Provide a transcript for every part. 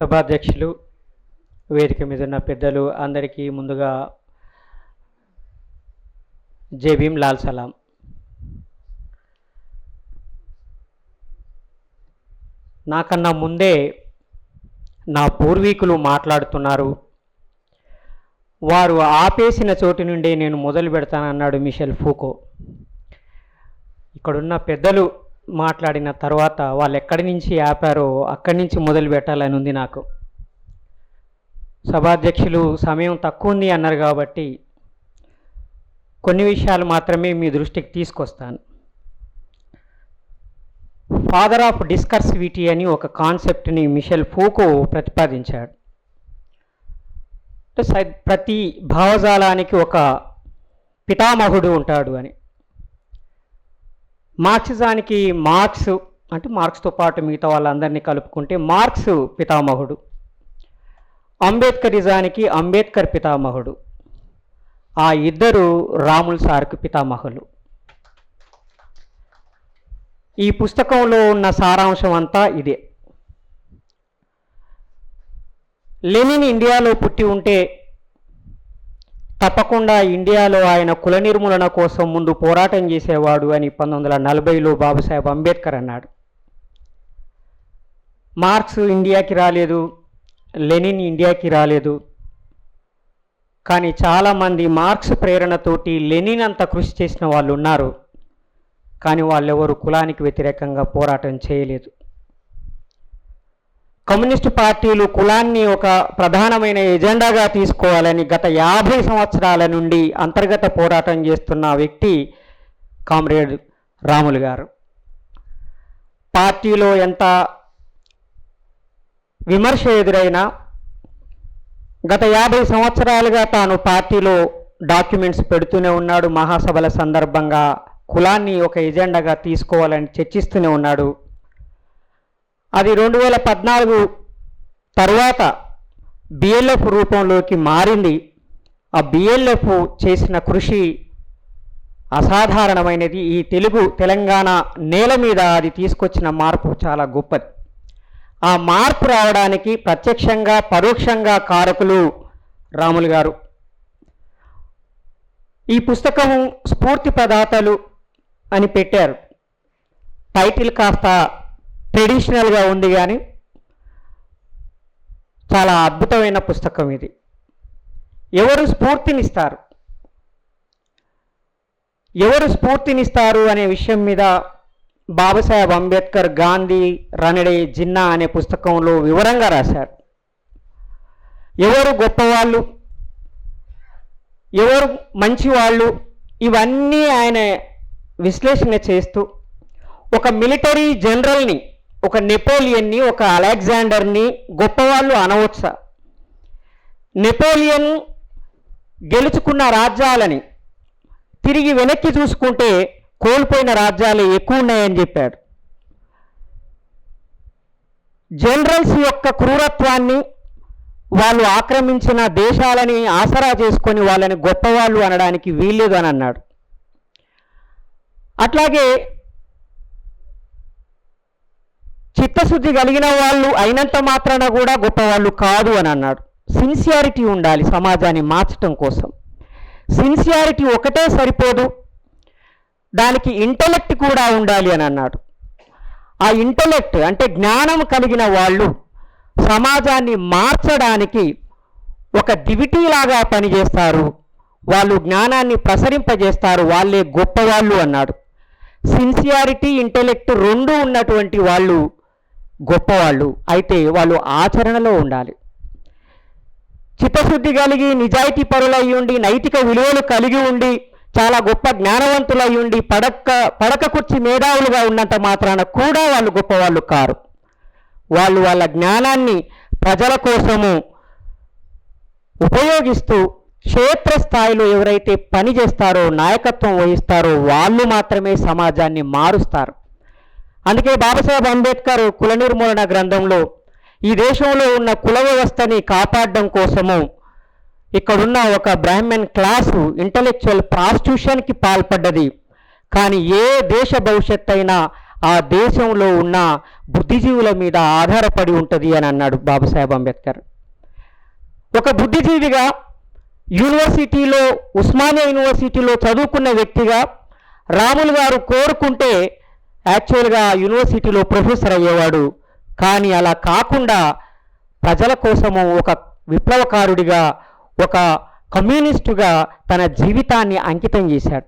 సభాధ్యక్షులు, వేదిక మీద ఉన్న పెద్దలు అందరికీ ముందుగా జై భీమ్, లాల్ సలాం. నాకన్నా ముందే నా పూర్వీకులు మాట్లాడుతున్నారు. వారు ఆపేసిన చోటు నుండే నేను మొదలు పెడతానన్నాడు మిషెల్ ఫూకో. ఇక్కడున్న పెద్దలు మాట్లాడిన తర్వాత వాళ్ళు ఎక్కడి నుంచి ఆపారో అక్కడి నుంచి మొదలు పెట్టాలని ఉంది నాకు. సభాధ్యక్షులు సమయం తక్కువ ఉంది అన్నారు కాబట్టి కొన్ని విషయాలు మాత్రమే మీ దృష్టికి తీసుకొస్తాను. ఫాదర్ ఆఫ్ డిస్కర్సివిటీ అని ఒక కాన్సెప్ట్ని మిషెల్ ఫూకో ప్రతిపాదించాడు. ప్రతి భావజాలానికి ఒక పితామహుడు ఉంటాడు అని. మార్క్సిజానికి మార్క్స్ అంటే మార్క్స్తో పాటు మిగతా వాళ్ళందరినీ కలుపుకుంటే మార్క్స్ పితామహుడు. అంబేద్కరిజానికి అంబేద్కర్ పితామహుడు. ఆ ఇద్దరు రాముల్ సార్కు పితామహులు. ఈ పుస్తకంలో ఉన్న సారాంశం అంతా ఇదే. లెనిన్ ఇండియాలో పుట్టి ఉంటే తప్పకుండా ఇండియాలో ఆయన కుల నిర్మూలన కోసం ముందు పోరాటం చేసేవాడు అని 1940లో బాబాసాహెబ్ అంబేద్కర్ అన్నాడు. మార్క్స్ ఇండియాకి రాలేదు, లెనిన్ ఇండియాకి రాలేదు. కానీ చాలామంది మార్క్స్ ప్రేరణతోటి లెనిన్ అంత కృషి చేసిన వాళ్ళు ఉన్నారు. కానీ వాళ్ళెవరు కులానికి వ్యతిరేకంగా పోరాటం చేయలేదు. కమ్యూనిస్టు పార్టీలు కులాన్ని ఒక ప్రధానమైన ఎజెండాగా తీసుకోవాలని గత 50 సంవత్సరాల నుండి అంతర్గత పోరాటం చేస్తున్న వ్యక్తి కామ్రేడ్ రాములు గారు. పార్టీలో ఎంత విమర్శ ఎదురైనా గత 50 సంవత్సరాలుగా తాను పార్టీలో డాక్యుమెంట్స్ పెడుతూనే ఉన్నాడు. మహాసభల సందర్భంగా కులాన్ని ఒక ఎజెండాగా తీసుకోవాలని చర్చిస్తూనే ఉన్నాడు. అది 2014 తర్వాత బిఎల్ఎఫ్ రూపంలోకి మారింది. ఆ బిఎల్ఎఫ్ చేసిన కృషి అసాధారణమైనది. ఈ తెలంగాణ నేల మీద అది తీసుకొచ్చిన మార్పు చాలా గొప్పది. ఆ మార్పు రావడానికి ప్రత్యక్షంగా పరోక్షంగా కారకులు రాములు గారు. ఈ పుస్తకం స్ఫూర్తి ప్రదాతలు అని పెట్టారు. టైటిల్ కాస్త ట్రెడిషనల్గా ఉంది కానీ చాలా అద్భుతమైన పుస్తకం ఇది. ఎవరు స్ఫూర్తినిస్తారు, ఎవరు స్ఫూర్తినిస్తారు అనే విషయం మీద బాబాసాహెబ్ అంబేద్కర్ గాంధీ రనడే జిన్నా అనే పుస్తకంలో వివరంగా రాశారు. ఎవరు గొప్పవాళ్ళు, ఎవరు మంచివాళ్ళు, ఇవన్నీ ఆయన విశ్లేషణ చేస్తూ ఒక మిలిటరీ జనరల్ని, ఒక నెపోలియన్ని, ఒక అలెగ్జాండర్ని గొప్పవాళ్ళు అనవచ్చా? నెపోలియన్ గెలుచుకున్న రాజ్యాలని తిరిగి వెనక్కి చూసుకుంటే కోల్పోయిన రాజ్యాలు ఎక్కువ ఉన్నాయని చెప్పాడు. జనరల్స్ యొక్క క్రూరత్వాన్ని, వాళ్ళు ఆక్రమించిన దేశాలని ఆసరా చేసుకొని వాళ్ళని గొప్పవాళ్ళు అనడానికి వీల్లేదు అని అన్నాడు. అట్లాగే చిత్తశుద్ధి కలిగిన వాళ్ళు అయినంత మాత్రాన కూడా గొప్పవాళ్ళు కాదు అని అన్నాడు. సిన్సియారిటీ ఉండాలి సమాజాన్ని మార్చడం కోసం. సిన్సియారిటీ ఒకటే సరిపోదు, దానికి ఇంటలెక్ట్ కూడా ఉండాలి అని అన్నాడు. ఆ ఇంటలెక్ట్ అంటే జ్ఞానం కలిగిన వాళ్ళు సమాజాన్ని మార్చడానికి ఒక దివిటీలాగా పనిచేస్తారు, వాళ్ళు జ్ఞానాన్ని ప్రసరింపజేస్తారు, వాళ్ళే గొప్పవాళ్ళు అన్నాడు. సిన్సియారిటీ ఇంటలెక్ట్ రెండు ఉన్నటువంటి వాళ్ళు గొప్పవాళ్ళు. అయితే వాళ్ళు ఆచరణలో ఉండాలి. చిత్తశుద్ధి కలిగి నిజాయితీ పరులై ఉండి నైతిక విలువలు కలిగి ఉండి చాలా గొప్ప జ్ఞానవంతులై ఉండి పడక కుర్చీ మేధావులుగా ఉన్నంత మాత్రాన కూడా వాళ్ళు గొప్పవాళ్ళు కారు. వాళ్ళు వాళ్ళ జ్ఞానాన్ని ప్రజల కోసము ఉపయోగిస్తూ క్షేత్రస్థాయిలో ఎవరైతే పని చేస్తారో, నాయకత్వం వహిస్తారో వాళ్ళు మాత్రమే సమాజాన్ని మారుస్తారు. అందుకే బాబాసాహెబ్ అంబేద్కర్ కుల నిర్మూలన గ్రంథంలో ఈ దేశంలో ఉన్న కుల వ్యవస్థని కాపాడడం కోసము ఇక్కడున్న ఒక బ్రాహ్మణ్ క్లాసు ఇంటలెక్చువల్ ప్రాస్టిట్యూషన్కి పాల్పడ్డది. కానీ ఏ దేశ భవిష్యత్తు అయినా ఆ దేశంలో ఉన్న బుద్ధిజీవుల మీద ఆధారపడి ఉంటుంది అని అన్నాడు బాబాసాహెబ్ అంబేద్కర్. ఒక బుద్ధిజీవిగా యూనివర్సిటీలో, ఉస్మానియా యూనివర్సిటీలో చదువుకున్న వ్యక్తిగా రాములు గారు కోరుకుంటే యాక్చువల్గా యూనివర్సిటీలో ప్రొఫెసర్ అయ్యేవాడు. కానీ అలా కాకుండా ప్రజల కోసము ఒక విప్లవకారుడిగా, ఒక కమ్యూనిస్టుగా తన జీవితాన్ని అంకితం చేశాడు.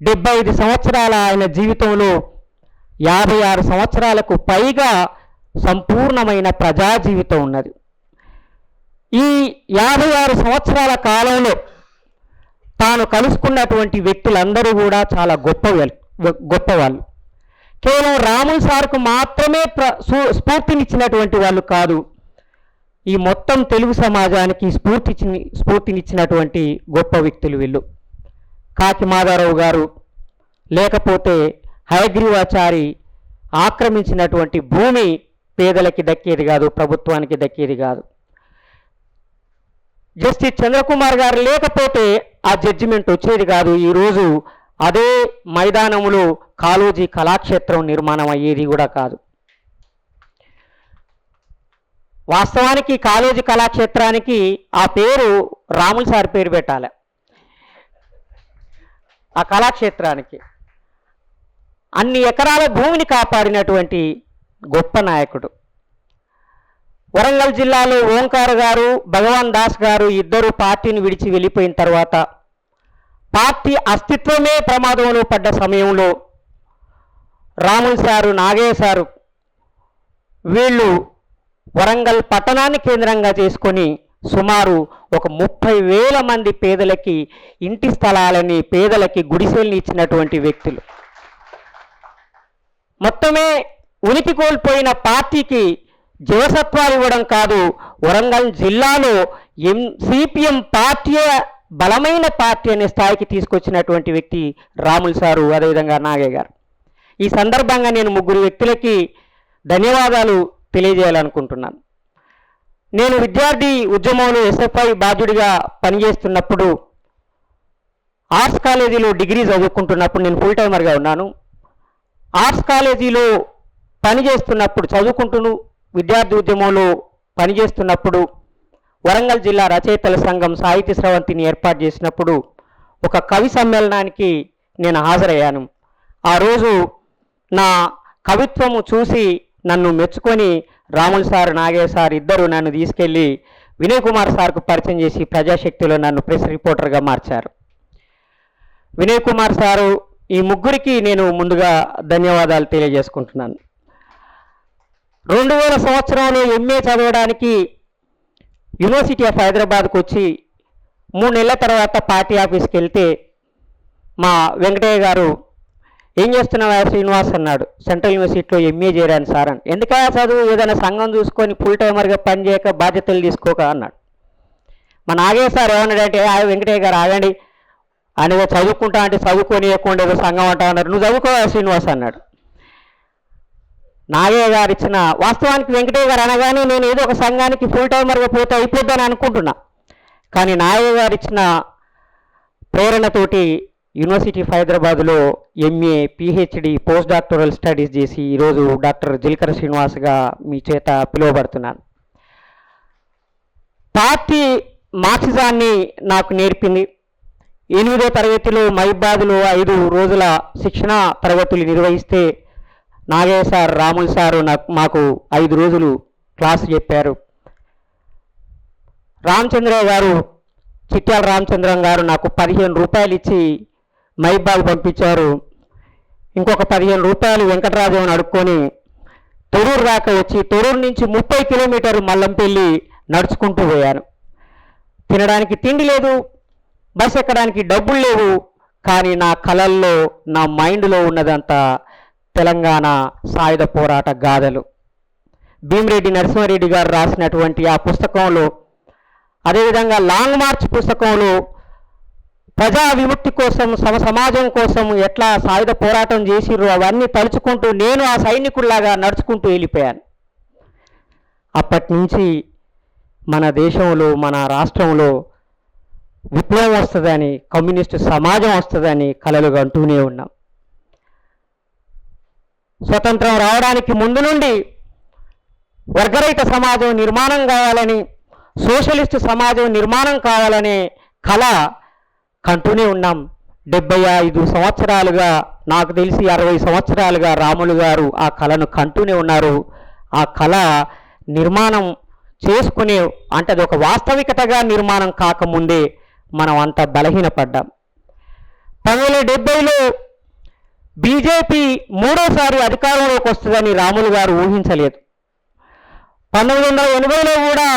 75 సంవత్సరాల ఆయన జీవితంలో 56 సంవత్సరాలకు పైగా సంపూర్ణమైన ప్రజా జీవితం ఉన్నది. ఈ 56 సంవత్సరాల కాలంలో తాను కలుసుకున్నటువంటి వ్యక్తులందరూ కూడా చాలా గొప్పవాళ్ళు. కేవలం రాములు సార్కు మాత్రమే స్ఫూర్తినిచ్చినటువంటి వాళ్ళు కాదు, ఈ మొత్తం తెలుగు సమాజానికి స్ఫూర్తినిచ్చినటువంటి గొప్ప వ్యక్తులు వీళ్ళు. కాకి మాధవరావు గారు, లేకపోతే హయగ్రీవాచారి ఆక్రమించినటువంటి భూమి పేదలకి దక్కేది కాదు, ప్రభుత్వానికి దక్కేది కాదు. జస్టిస్ చంద్రకుమార్ గారు లేకపోతే ఆ జడ్జిమెంట్ వచ్చేది కాదు. ఈరోజు అదే మైదానంలో కాళోజీ కళాక్షేత్రం నిర్మాణం అయ్యేది కూడా కాదు. వాస్తవానికి కాళోజీ కళాక్షేత్రానికి ఆ పేరు రాములు సార్ పేరు పెట్టాలి. ఆ కళాక్షేత్రానికి అన్ని ఎకరాల భూమిని కాపాడినటువంటి గొప్ప నాయకుడు. వరంగల్ జిల్లాలో ఓంకార్ గారు, భగవాన్ దాస్ గారు ఇద్దరు పార్టీని విడిచి వెళ్ళిపోయిన తర్వాత పార్టీ అస్తిత్వమే ప్రమాదంలో పడ్డ సమయంలో రాములు సారు, నాగయ్య సారు వీళ్ళు వరంగల్ పట్టణాన్ని కేంద్రంగా చేసుకొని సుమారు ఒక 30,000 మంది పేదలకి ఇంటి స్థలాలని, పేదలకి గుడిసెల్ని ఇచ్చినటువంటి వ్యక్తులు. మొత్తమే ఉనికి కోల్పోయిన పార్టీకి జీవసత్వాలు ఇవ్వడం కాదు, వరంగల్ జిల్లాలో సిపిఎం పార్టీ బలమైన పార్టీ అనే స్థాయికి తీసుకొచ్చినటువంటి వ్యక్తి రాములు సారు, అదేవిధంగా నాగయ్య గారు. ఈ సందర్భంగా నేను ముగ్గురు వ్యక్తులకి ధన్యవాదాలు తెలియజేయాలనుకుంటున్నాను. నేను విద్యార్థి ఉద్యమంలో ఎస్ఎఫ్ఐ బాధ్యుడిగా పనిచేస్తున్నప్పుడు, ఆర్ట్స్ కాలేజీలో డిగ్రీ చదువుకుంటున్నప్పుడు నేను ఫుల్ టైమర్గా ఉన్నాను. ఆర్ట్స్ కాలేజీలో పనిచేస్తున్నప్పుడు, చదువుకుంటూ విద్యార్థి ఉద్యమంలో పనిచేస్తున్నప్పుడు వరంగల్ జిల్లా రచయితల సంఘం సాహితీ స్రవంతిని ఏర్పాటు చేసినప్పుడు ఒక కవి సమ్మేళనానికి నేను హాజరయ్యాను. ఆ రోజు నా కవిత్వము చూసి నన్ను మెచ్చుకొని రాములు సార్, నాగయ్య సార్ ఇద్దరు నన్ను తీసుకెళ్ళి వినయ్ కుమార్ సార్కు పరిచయం చేసి ప్రజాశక్తిలో నన్ను ప్రెస్ రిపోర్టర్గా మార్చారు. వినయ్ కుమార్ సారు, ఈ ముగ్గురికి నేను ముందుగా ధన్యవాదాలు తెలియజేసుకుంటున్నాను. 2000 సంవత్సరంలో ఎంఏ చదవడానికి యూనివర్సిటీ ఆఫ్ హైదరాబాద్కు వచ్చి 3 నెలల తర్వాత పార్టీ ఆఫీస్కి వెళ్తే మా వెంకటయ్య గారు, ఏం చేస్తున్నావా శ్రీనివాస్ అన్నాడు. సెంట్రల్ యూనివర్సిటీలో ఎంఏ చేరాను సార్ అని. ఎందుకా చదువు, ఏదైనా సంఘం చూసుకొని ఫుల్ టైమర్గా పనిచేయక బాధ్యతలు తీసుకోక అన్నాడు. మా నాగయ్య సార్ ఏమన్నాడంటే, వెంకటయ్య గారు ఆగండి, ఆయన చదువుకుంటా అంటే చదువుకోనియకుండా ఏదో సంఘం అంటా అన్నారు, నువ్వు చదువుకోవా శ్రీనివాస్ అన్నాడు. నాగయ్య గారు ఇచ్చిన, వాస్తవానికి వెంకటయ్య గారు అనగానే నేను ఏదో ఒక సంఘానికి ఫుల్ టైమర్గా పోతే అయిపోద్దని అనుకుంటున్నా. కానీ నాగయ్య గారు ఇచ్చిన ప్రేరణతోటి యూనివర్సిటీ ఆఫ్ హైదరాబాద్లో MA, PhD, post doctoral studies చేసి ఈరోజు డాక్టర్ జిల్కర శ్రీనివాస్గా మీ చేత పిలువబడుతున్నాను. పార్టీ మార్క్సిజాన్ని నాకు నేర్పింది. 8వ తరగతిలో మహిబాద్లో 5 రోజుల శిక్షణ తరగతులు నిర్వహిస్తే నాగయ్య సార్, రాములు సారు మాకు 5 రోజులు క్లాసు చెప్పారు. రామచంద్రయ్య గారు, చిట్యాల రామచంద్రం గారు నాకు 15 రూపాయలు ఇచ్చి మహిబాగ్ పంపించారు. ఇంకొక 15 రూపాయలు వెంకటరాజుని అడుక్కొని తొరూరు దాకా వచ్చి, తొరూరు నుంచి 30 కిలోమీటర్లు మల్లంపల్లి నడుచుకుంటూ పోయాను. తినడానికి తిండి లేదు, బస్ ఎక్కడానికి డబ్బులు లేవు. కానీ నా కళల్లో, నా మైండ్లో ఉన్నదంతా తెలంగాణ సాయుధ పోరాట గాథలు. భీమిరెడ్డి నరసింహారెడ్డి గారు రాసినటువంటి ఆ పుస్తకంలో, అదేవిధంగా లాంగ్ మార్చ్ పుస్తకంలో ప్రజా విముక్తి కోసం, సమాజం కోసం ఎట్లా సాయుధ పోరాటం చేసిర్రు అవన్నీ తలుచుకుంటూ నేను ఆ సైనికుల్లాగా నడుచుకుంటూ వెళ్ళిపోయాను. అప్పటి నుంచి మన దేశంలో, మన రాష్ట్రంలో విప్లవం వస్తుందని, కమ్యూనిస్టు సమాజం వస్తుందని కలలు అంటూనే ఉన్నాం. స్వతంత్రం రావడానికి ముందు నుండి వర్గరహిత సమాజం నిర్మాణం కావాలని, సోషలిస్టు సమాజం నిర్మాణం కావాలనే కళ కంటూనే ఉన్నాం. 75 సంవత్సరాలుగా, నాకు తెలిసి 60 సంవత్సరాలుగా రాములు గారు ఆ కళను కంటూనే ఉన్నారు. ఆ కళ నిర్మాణం చేసుకునే, అంటే అది ఒక వాస్తవికతగా నిర్మాణం కాకముందే మనం అంత బలహీనపడ్డాం. 1970లో బీజేపీ మూడోసారి అధికారంలోకి వస్తుందని రాములు గారు ఊహించలేదు. 1980లో కూడా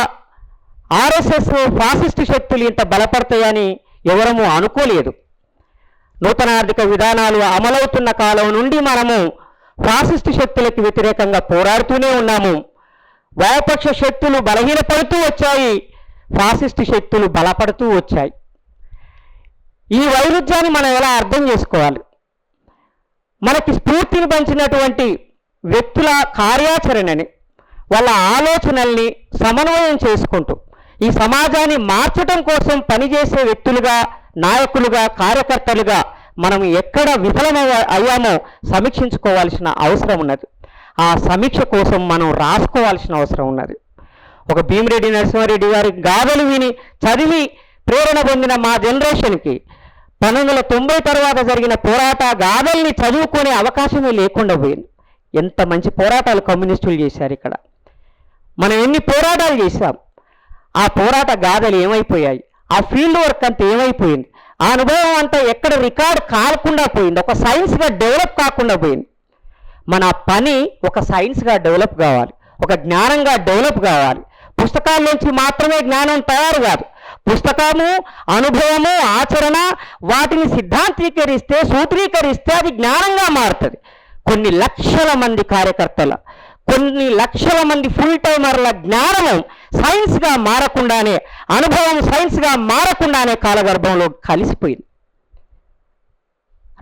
ఆర్ఎస్ఎస్ ఫాసిస్టు శక్తులు ఇంత బలపడతాయని ఎవరము అనుకోలేదు. నూతన ఆర్థిక విధానాలు అమలవుతున్న కాలం నుండి మనము ఫాసిస్టు శక్తులకు వ్యతిరేకంగా పోరాడుతూనే ఉన్నాము. వామపక్ష శక్తులు బలహీనపడుతూ వచ్చాయి, ఫాసిస్టు శక్తులు బలపడుతూ వచ్చాయి. ఈ వైరుధ్యాన్ని మనం ఎలా అర్థం చేసుకోవాలి? మనకి స్ఫూర్తిని పంచినటువంటి వ్యక్తుల కార్యాచరణని, వాళ్ళ ఆలోచనల్ని సమన్వయం చేసుకుంటూ ఈ సమాజాన్ని మార్చడం కోసం పనిచేసే వ్యక్తులుగా, నాయకులుగా, కార్యకర్తలుగా మనం ఎక్కడ అయ్యామో సమీక్షించుకోవాల్సిన అవసరం ఉన్నది. ఆ సమీక్ష కోసం మనం రాసుకోవాల్సిన అవసరం ఉన్నది. ఒక భీమిరెడ్డి నరసింహారెడ్డి గారి గాథలు విని చదివి ప్రేరణ పొందిన మా జనరేషన్కి 1990 తర్వాత జరిగిన పోరాట గాథల్ని చదువుకునే అవకాశమే లేకుండా పోయింది. ఎంత మంచి పోరాటాలు కమ్యూనిస్టులు చేశారు ఇక్కడ. మనం ఎన్ని పోరాటాలు చేశాం. ఆ పోరాట గాథలు ఏమైపోయాయి? ఆ ఫీల్డ్ వర్క్ అంతా ఏమైపోయింది? ఆ అనుభవం అంతా ఎక్కడ రికార్డ్ కాకుండా పోయింది, ఒక సైన్స్గా డెవలప్ కాకుండా పోయింది. మన పని ఒక సైన్స్గా డెవలప్ కావాలి, ఒక జ్ఞానంగా డెవలప్ కావాలి. పుస్తకాల నుంచి మాత్రమే జ్ఞానం తయారు కాదు. పుస్తకము, అనుభవము, ఆచరణ, వాటిని సిద్ధాంతీకరిస్తే, సూత్రీకరిస్తే అది జ్ఞానంగా మారుతుంది. కొన్ని లక్షల మంది కార్యకర్తల, కొన్ని లక్షల మంది ఫుల్ టైమర్ల జ్ఞానము సైన్స్గా మారకుండానే, అనుభవం సైన్స్గా మారకుండానే కాలగర్భంలో కలిసిపోయింది.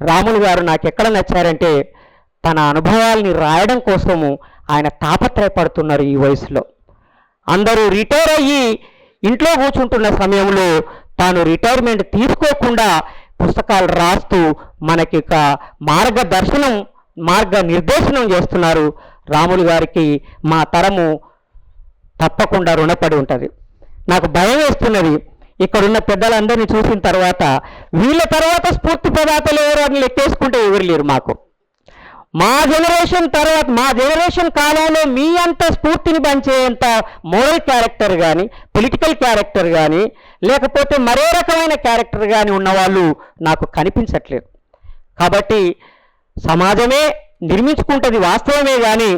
రాములు గారు నాకు ఎక్కడ నచ్చారంటే తన అనుభవాల్ని రాయడం కోసము ఆయన తాపత్రయపడుతున్నారు. ఈ వయసులో అందరూ రిటైర్ అయ్యి ఇంట్లో కూర్చుంటున్న సమయంలో తాను రిటైర్మెంట్ తీసుకోకుండా పుస్తకాలు రాస్తూ మనకి ఒక మార్గ నిర్దేశనం చేస్తున్నారు. రాములు గారికి మా తరము తప్పకుండా రుణపడి ఉంటుంది. నాకు భయం వేస్తున్నది ఇక్కడున్న పెద్దలందరినీ చూసిన తర్వాత, వీళ్ళ తర్వాత స్ఫూర్తి ప్రదాతలు ఎవరు అని లెక్కేసుకుంటే ఎవరు లేరు మాకు. మా జనరేషన్ తర్వాత, మా జనరేషన్ కాలంలో మీ అంత స్ఫూర్తిని పంచేంత మోరల్ క్యారెక్టర్ కానీ, పొలిటికల్ క్యారెక్టర్ కానీ, లేకపోతే మరే రకమైన క్యారెక్టర్ కానీ ఉన్నవాళ్ళు నాకు కనిపించట్లేదు. కాబట్టి సమాజమే నిర్మించుకుంటుంది వాస్తవమే, కానీ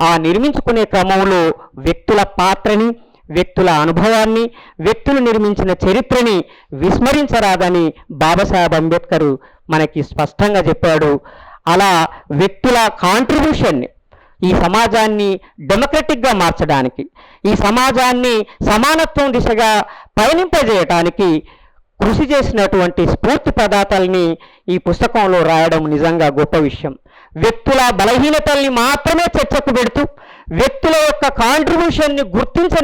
ఆ నిర్మించుకునే క్రమంలో వ్యక్తుల పాత్రని, వ్యక్తుల అనుభవాన్ని, వ్యక్తులు నిర్మించిన చరిత్రని విస్మరించరాదని బాబాసాహెబ్ అంబేద్కర్ మనకి స్పష్టంగా చెప్పాడు. అలా వ్యక్తుల కాంట్రిబ్యూషన్ని ఈ సమాజాన్ని డెమోక్రటిక్గా మార్చడానికి, ఈ సమాజాన్ని సమానత్వం దిశగా పయనింపజేయటానికి కృషి చేసినటువంటి స్ఫూర్తి ప్రదాతల్ని ఈ పుస్తకంలో రాయడం నిజంగా గొప్ప విషయం. వ్యక్తుల బలహీనతల్ని మాత్రమే చర్చకు పెడుతూ వ్యక్తుల యొక్క కాంట్రిబ్యూషన్ని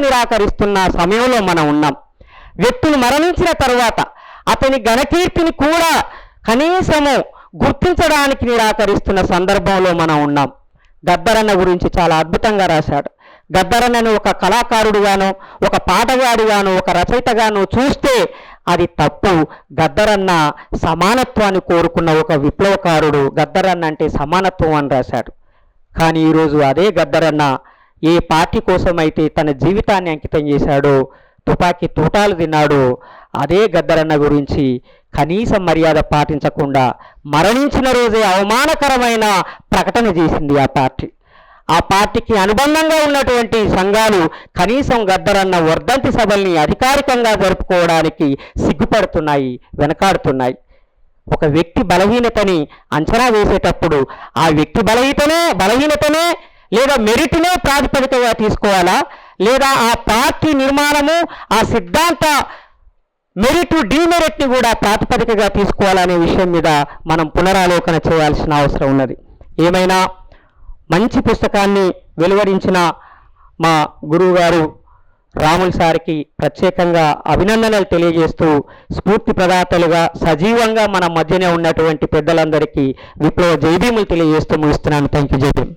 నిరాకరిస్తున్న సమయంలో మనం ఉన్నాం. వ్యక్తులు మరణించిన తర్వాత అతని ఘనకీర్తిని కూడా కనీసము గుర్తించడానికి నిరాకరిస్తున్న సందర్భంలో మనం ఉన్నాం. గద్దరన్న గురించి చాలా అద్భుతంగా రాశాడు. గద్దరన్నను ఒక కళాకారుడుగాను, ఒక పాటగాడుగాను, ఒక రచయితగాను చూస్తే అది తప్పు. గద్దరన్న సమానత్వాన్ని కోరుకున్న ఒక విప్లవకారుడు. గద్దరన్న అంటే సమానత్వం అని రాశాడు. కానీ ఈరోజు అదే గద్దరన్న ఏ పార్టీ కోసమైతే తన జీవితాన్ని అంకితం చేశాడో, తుపాకీ తూటాలు తిన్నాడో, అదే గద్దరన్న గురించి కనీస మర్యాద పాటించకుండా మరణించిన రోజే అవమానకరమైన ప్రకటన చేసింది ఆ పార్టీ. ఆ పార్టీకి అనుబంధంగా ఉన్నటువంటి సంఘాలు కనీసం గద్దరన్న వర్ధంతి సభల్ని అధికారికంగా జరుపుకోవడానికి సిగ్గుపడుతున్నాయి, వెనకాడుతున్నాయి. ఒక వ్యక్తి బలహీనతని అంచనా వేసేటప్పుడు ఆ వ్యక్తి బలహీనతనే లేదా మెరిట్నే ప్రాతిపదికగా తీసుకోవాలా, లేదా ఆ పార్టీ నిర్మాణము, ఆ సిద్ధాంత మెరిట్ డిమెరిట్ని కూడా ప్రాతిపదికగా తీసుకోవాలనే విషయం మీద మనం పునరాలోచన చేయాల్సిన అవసరం ఉన్నది. ఏమైనా మంచి పుస్తకాన్ని వెలువరించిన మా గురువు గారు రాములు సార్కి ప్రత్యేకంగా అభినందనలు తెలియజేస్తూ స్ఫూర్తి ప్రదాతలుగా సజీవంగా మన మధ్యనే ఉన్నటువంటి పెద్దలందరికీ విప్లవ జైభీములు తెలియజేస్తూ ముగిస్తున్నాను. Thank you. జై భీమ్.